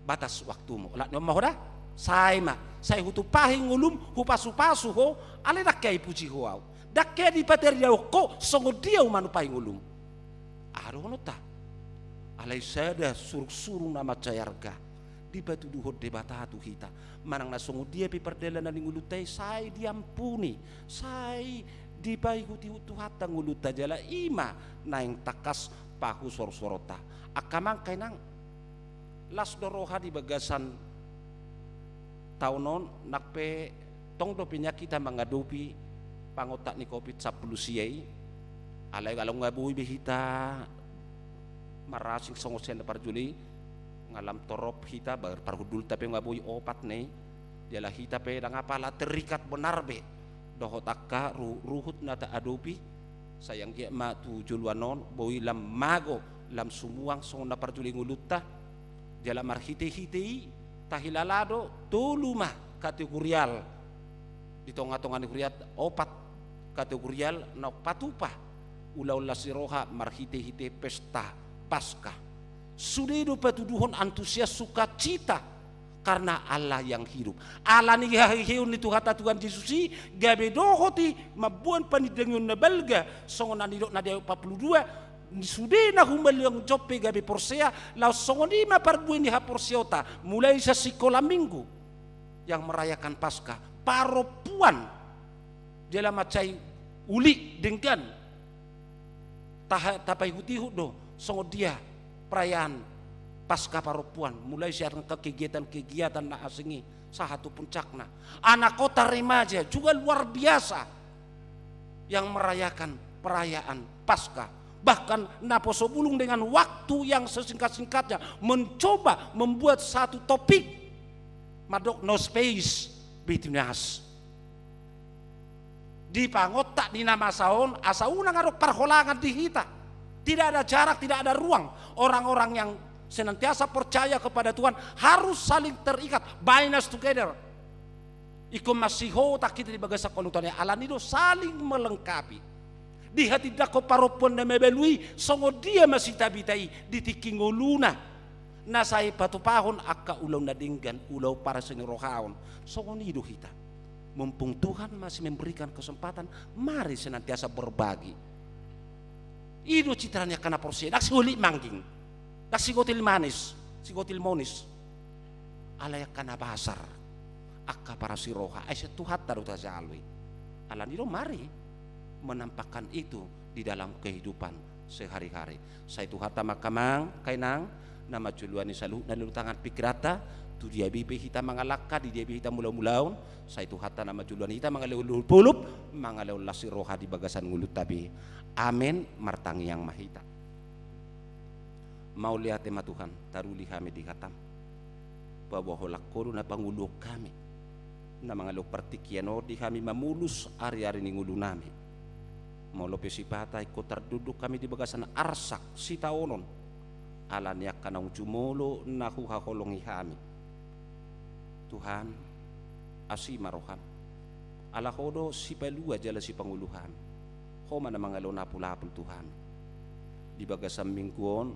batas waktumu lah nomah dah saya hutu pahi ngulum hupasu-pasu ho ale dak kai puji ho au dak kai di pateri ko songo dia umanu pahi ngulum arono ta alai sada suruk-surung nama cayarga di batu duhot debata tu kita manang na songo dia pi perdela na ngulutai sai diampuni sai di pai huti hutu hata nguluta jala ima naing takas pahu sor-sorota akamang kainang las doroha di bagasan taunon nakpe tong dopinya kita mengadopi pangotak ni COVID-10 siai alai kalau ngabui behita marasing songosen parjuli ngalam torop hita parhudul tapi ngabui opat nih dialah hita pe dang apala terikat benar be dohot akka ruhut nata adopi sayang kia ma tu juluanon boi lam mago lam sumuang song na parjuli nguluta jala marhite-hitei tahilalado tuluma kategorial di tonga-tonga negeriat opat kategorial na patupa ula-ula siroha marhite-hite pesta pasca sudedo patuduhon antusias sukacita karena Allah yang hidup Allah ni hahiun itu kata Tuhan Yesusi gabe dohoti mabuan panidengun na belga songon anidok na dia 42 sudena humbal yang jope gabi porsea lau songoni ma parbuin di haporsiota mulai sa sikola minggu yang merayakan Paskah paropuan jela macai uli dengan tapai hutihu do songo dia perayaan Paskah paropuan mulai siaran kegiatan-kegiatan na asingi sahatu puncakna anak kota remaja juga luar biasa yang merayakan perayaan Paskah bahkan naposo bulung dengan waktu yang sesingkat-singkatnya mencoba membuat satu topik madok no space between us di pangotak di nama saon asauna ngarok parholangan di hita tidak ada jarak tidak ada ruang orang-orang yang senantiasa percaya kepada Tuhan harus saling terikat bind us together ikum masiho tak kita di bagasa konutannya alanido saling melengkapi di hati dako paropon na mebelui songo dia masih tabitai di tikingoluna na sai patupahon akka ulau na dinggan ulau para sengirohaon songo nido kita mumpung Tuhan masih memberikan kesempatan mari senantiasa berbagi itu citranya kana porsi dak suli mangging dak sigotil manis sigotil monis alaya kana basar akka para siroha aisyah Tuhan taruh tajalwi ala nido mari menampakkan itu di dalam kehidupan sehari-hari. Saya itu hata makamang kainang nama juluan salu na lutangan pikrata tu dia bibe hita mangalaka di dia hita mula-mulaon sa itu hata nama juluan hita mangaleu pulup mangaleu lasi roha di bagasan ngulut tabi amen martangi yang mahita mau lihat tema Tuhan taruli kami di katam bahwa holak koru na pangulo kami na mangaleu partikiano di kami mamulus ari-ari ni ngulu nami mau lope sipata ikut terduduk kami di bagasan arsak sitaonon ala niak kanang jumolo nahu haholongi kami Tuhan asi maroham ala hodo si pelua jala si panguluhan homa na mangalo napulapul Tuhan di bagasan mingguon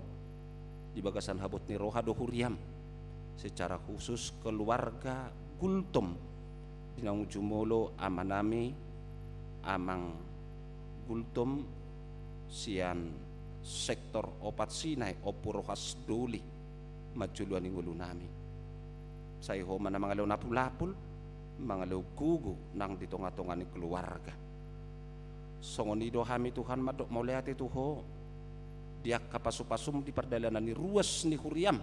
di bagasan habot ni roha dohuriam secara khusus keluarga gultom dinang jumolo amanami amang gultom sian sektor opat sinai opurohas duli majuluan ngulu nami say ho mana mangalaw napulapul mangalaw kugo nang ditonga-tonga ni keluarga songonido kami Tuhan madok maulihat itu ho dia kapasupasum di perdalanan ni ruas ni huriam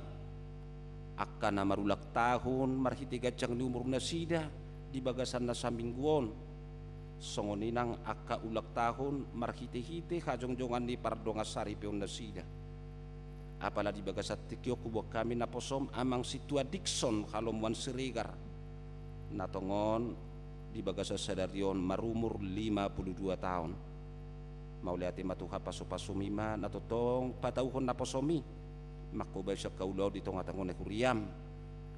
akan marulak tahun marhiti gajang ni umur nasida di bagasan na samingguon songoninang aka ulak tahun marhite-hite hajong-jongan ni pardonga sari peon nasida apala di bagasat tikyo kubo kami naposom amang situa Dixon halomuan Siregar natongon di bagasat sadarion marumur 52 tahun mau lihat matuha paso-pasumima natotong patauhon naposomi makubay siya kaulau di tonga-tongan ni Huriam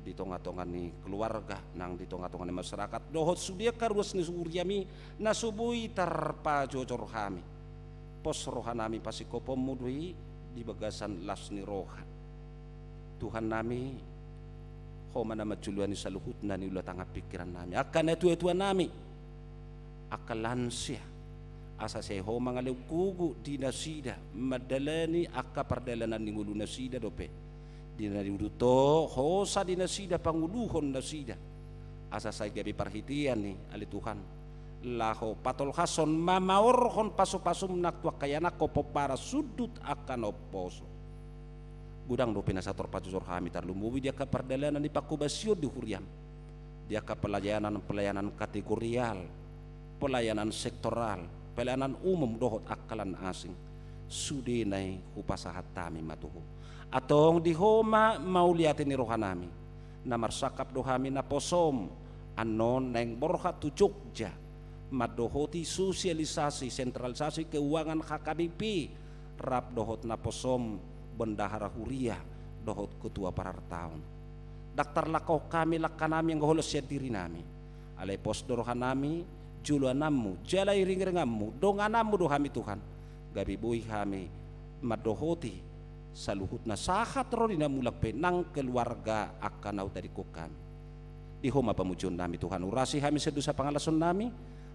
di tonga-tongan ni keluarga nang di tonga-tongan ni masyarakat dohot sudia karuas ni Huriami nasubui tarpa jojor kami pos rohanami pasikopo mudui di bagasan las ni roha Tuhan nami homa nama juluan ni saluhut na ni ulat tangap pikiran nami akan etua nami akalansia asa saya homa ngalew kugu di nasida madalani akka pardalanan ni ngulu nasida dope di nariuduto hosa di nasida panguluhon nasida asa saya gabi perhitian ni ali Tuhan laho patol hason mamaorhon pasu-pasum naktua kayana kopo para sudut akan oposo gudang dope nasator pajujor kami tarlumuwi dia ka pardalanan ni pakubasyo di Huriam dia ka pelayanan kategorial pelayanan sektoral pelayanan umum dohot akalan asing sudinai hupasahat tami matuhu atong di homa mau liatin ni rohanami na marsakap dohami na posom anon neng borha tu Jogja madohoti sosialisasi sentralisasi keuangan HKBP rap dohot na posom bendahara huria dohot ketua parartaun daktar lakoh kami lakanami yang goholos ya diri nami alai pos dorohanami juluanamu jalai ring-ringamu donganamu dohami Tuhan gabi bui kami madohoti saluhut na sahat rodina mulak penang keluarga akan au tadi kokam di homa pamujon nami Tuhan urasi kami sedosa pangalason nami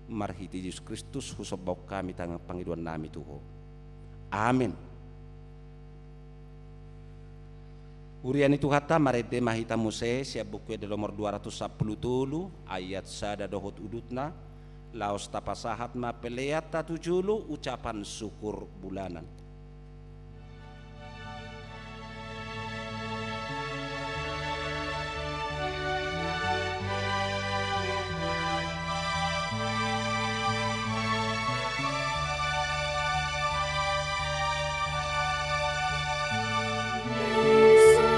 marhiti Yesus Kristus husobau kami tangan pangiduan nami Tuhan amin urian itu kata marede mahita muse siap buku di nomor 210 ayat sada dohot udutna laos tapasahat ma peleat tatujulu ucapan syukur bulanan Yesus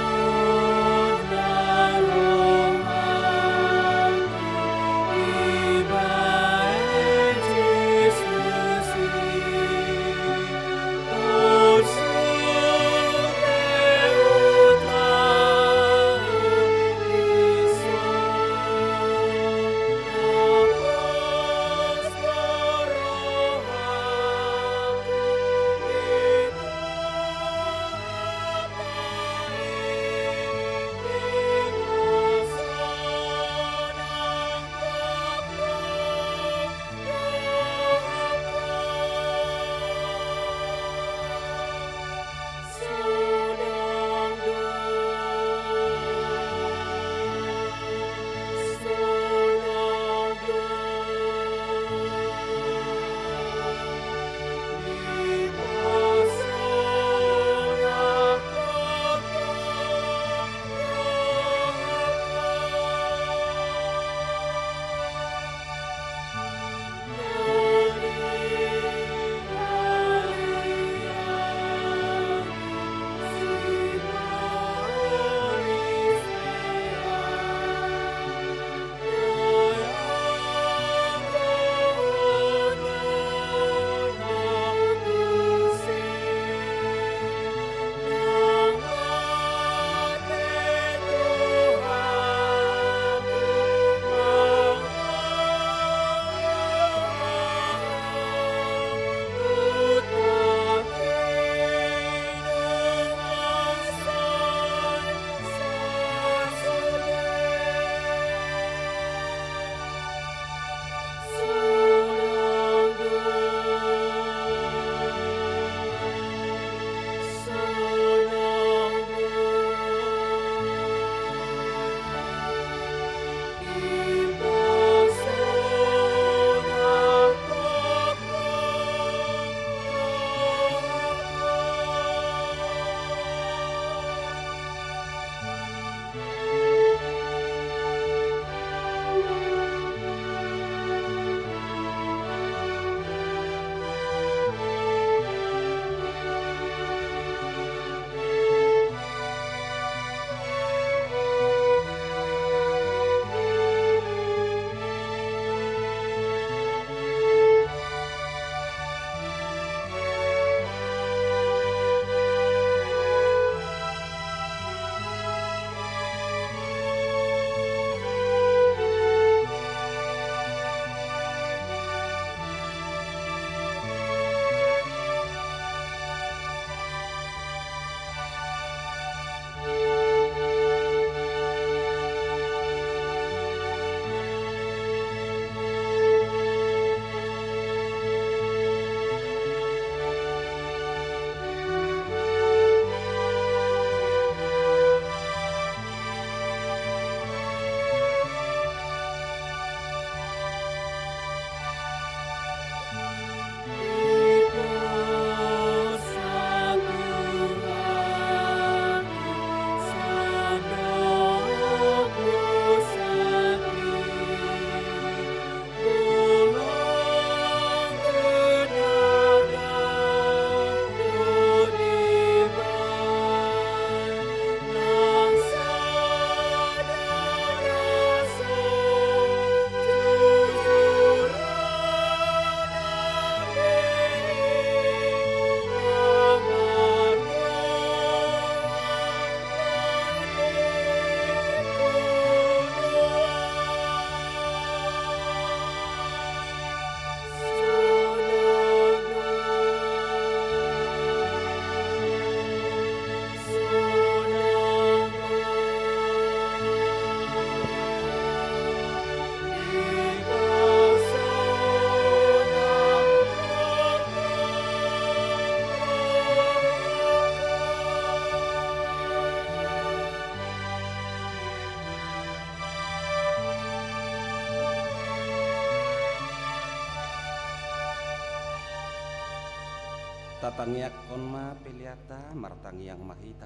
satangiakon ma peliata martangiang mahita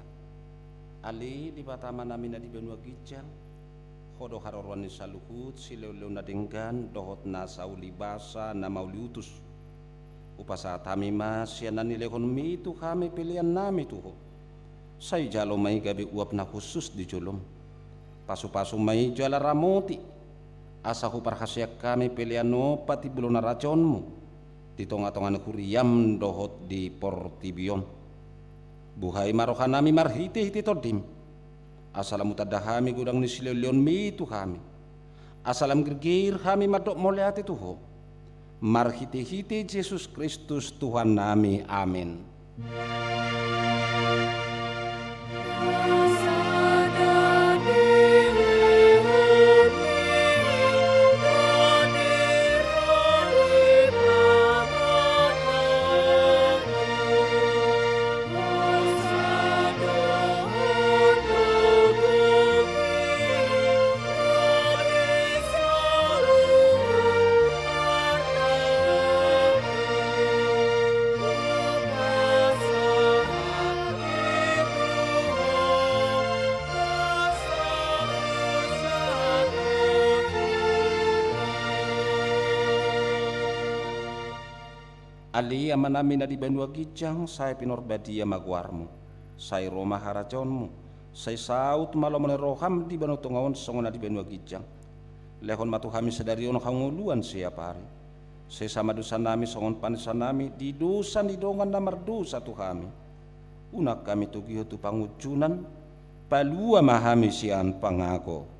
ali di batama namina di benua gijang hodo harorwan ni saluhut sileu-leu na denggan dohot na sauli basa na mauli utus upasa tamima sianan nilekon mi itu kami pilihan nami tuho say jalo may gabi uap na khusus di julum pasu-pasu may jala ramoti asa huparhasyak kami pilihan no pati bulo na raconmu di tonga-tonga kuriam dohot di portibion buhay marohan nami marhiti-hiti todim asalam utadahami gudang ni sileleon mi itu kami asalam gergir kami madok moleati tuho marhiti-hiti Yesus Kristus Tuhan nami amin. Ali amanami na di benua gijang saya pinorbadia magwarmu saya roma harajonmu saya saut malomone roham di banu tongawon songona di benua gijang lehon matu kami sedari ono kanguluan siapa hari saya sama dosa nami songon panisan nami di dosa di dongan namar dosa tu kami unak kami tugiho tu pangucunan palua mahami sian pangako.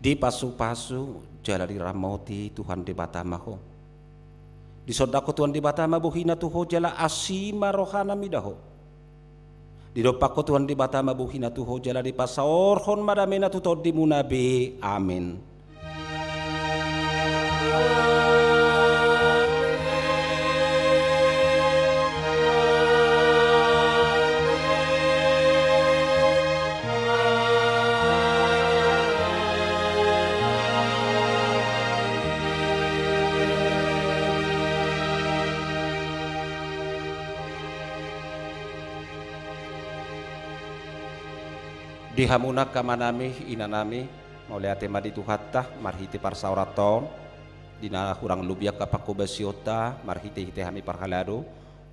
Di pasu-pasu jalari ramoti Tuhan di batamaho di sodako Tuhan di batama buhina tuho jala asima rohana midaho di dopako Tuhan di batama buhina tuho jala di pasaorhon madamena tuto di munabe amin. Di hamuna kamanami inanami mauleate madi tuhatta marhiti parsauraton dina hurang lubiak kapako basiota marhiti hite hami parhalado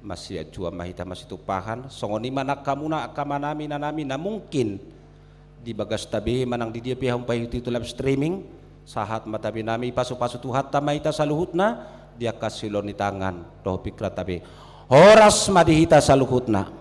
masih jua mahita masih tupahan songoni mana kamuna kamanami nanami na mungkin di bagas tabi manang di dia pihak umpayuti tu live streaming sahat matabi nami pasu-pasu tuhatta mahita saluhutna dia kasilon di tangan doh pikra tabi horas madihita saluhutna